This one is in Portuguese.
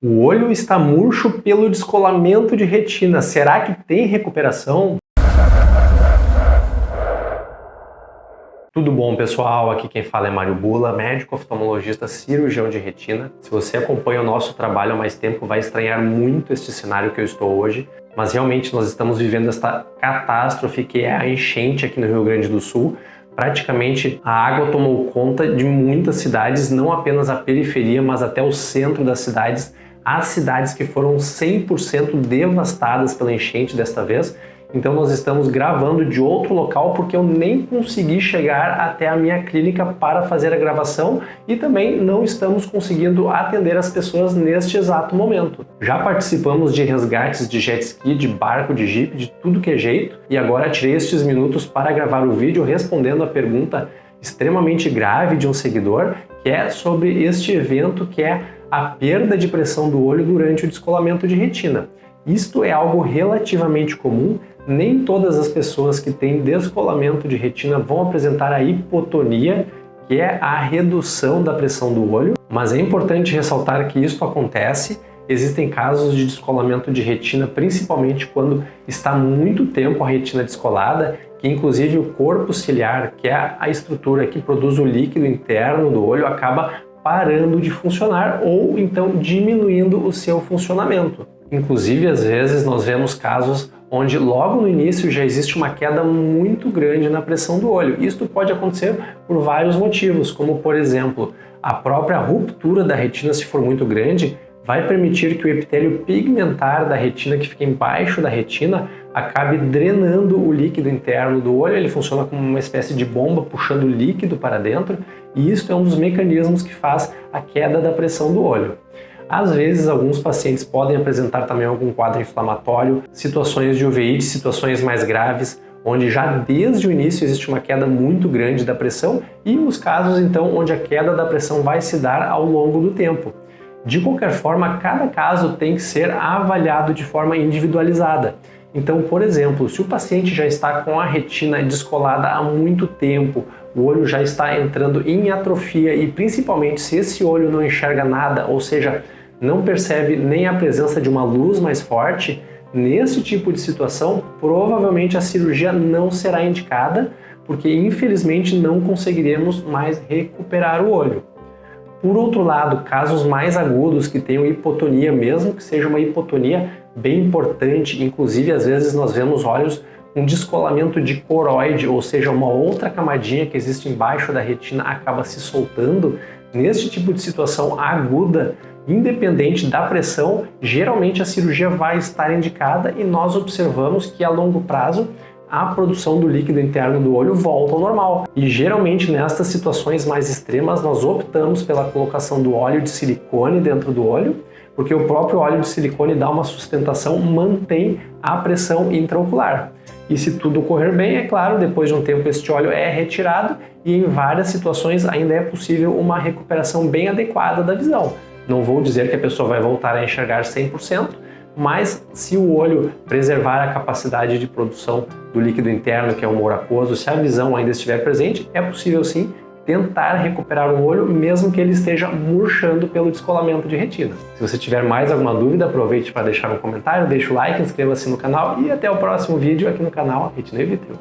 O olho está murcho pelo descolamento de retina. Será que tem recuperação? Tudo bom, pessoal? Aqui quem fala é Mário Bula, médico oftalmologista cirurgião de retina. Se você acompanha o nosso trabalho há mais tempo, vai estranhar muito este cenário que eu estou hoje, mas realmente nós estamos vivendo esta catástrofe que é a enchente aqui no Rio Grande do Sul. Praticamente a água tomou conta de muitas cidades, não apenas a periferia, mas até o centro das cidades. As cidades que foram 100% devastadas pela enchente desta vez. Então nós estamos gravando de outro local porque eu nem consegui chegar até a minha clínica para fazer a gravação e também não estamos conseguindo atender as pessoas neste exato momento. Já participamos de resgates de jet ski, de barco, de jipe, de tudo que é jeito, e agora tirei estes minutos para gravar o vídeo respondendo a pergunta extremamente grave de um seguidor, que é sobre este evento que é a perda de pressão do olho durante o descolamento de retina. Isto é algo relativamente comum, nem todas as pessoas que têm descolamento de retina vão apresentar a hipotonia, que é a redução da pressão do olho, mas é importante ressaltar que isso acontece. Existem casos de descolamento de retina, principalmente quando está muito tempo a retina descolada, que inclusive o corpo ciliar, que é a estrutura que produz o líquido interno do olho, acaba parando de funcionar ou então diminuindo o seu funcionamento. Inclusive, às vezes, nós vemos casos onde logo no início já existe uma queda muito grande na pressão do olho. Isto pode acontecer por vários motivos, como por exemplo, a própria ruptura da retina, se for muito grande, vai permitir que o epitélio pigmentar da retina, que fica embaixo da retina, acabe drenando o líquido interno do olho. Ele funciona como uma espécie de bomba puxando líquido para dentro, e isso é um dos mecanismos que faz a queda da pressão do olho. Às vezes, alguns pacientes podem apresentar também algum quadro inflamatório, situações de uveíte, situações mais graves, onde já desde o início existe uma queda muito grande da pressão, e os casos, então, onde a queda da pressão vai se dar ao longo do tempo. De qualquer forma, cada caso tem que ser avaliado de forma individualizada. Então, por exemplo, se o paciente já está com a retina descolada há muito tempo, o olho já está entrando em atrofia e principalmente se esse olho não enxerga nada, ou seja, não percebe nem a presença de uma luz mais forte, nesse tipo de situação, provavelmente a cirurgia não será indicada, porque infelizmente não conseguiremos mais recuperar o olho. Por outro lado, casos mais agudos que tenham hipotonia, mesmo que seja uma hipotonia bem importante, inclusive às vezes nós vemos olhos com descolamento de coroide, ou seja, uma outra camadinha que existe embaixo da retina acaba se soltando. Neste tipo de situação aguda, independente da pressão, geralmente a cirurgia vai estar indicada e nós observamos que a longo prazo a produção do líquido interno do olho volta ao normal. E geralmente nestas situações mais extremas nós optamos pela colocação do óleo de silicone dentro do olho, porque o próprio óleo de silicone dá uma sustentação, mantém a pressão intraocular. E se tudo correr bem, é claro, depois de um tempo este óleo é retirado e em várias situações ainda é possível uma recuperação bem adequada da visão. Não vou dizer que a pessoa vai voltar a enxergar 100%, mas se o olho preservar a capacidade de produção do líquido interno, que é o humor aquoso, se a visão ainda estiver presente, é possível sim tentar recuperar o olho, mesmo que ele esteja murchando pelo descolamento de retina. Se você tiver mais alguma dúvida, aproveite para deixar um comentário, deixa o like, inscreva-se no canal e até o próximo vídeo aqui no canal Retina e Vítreo.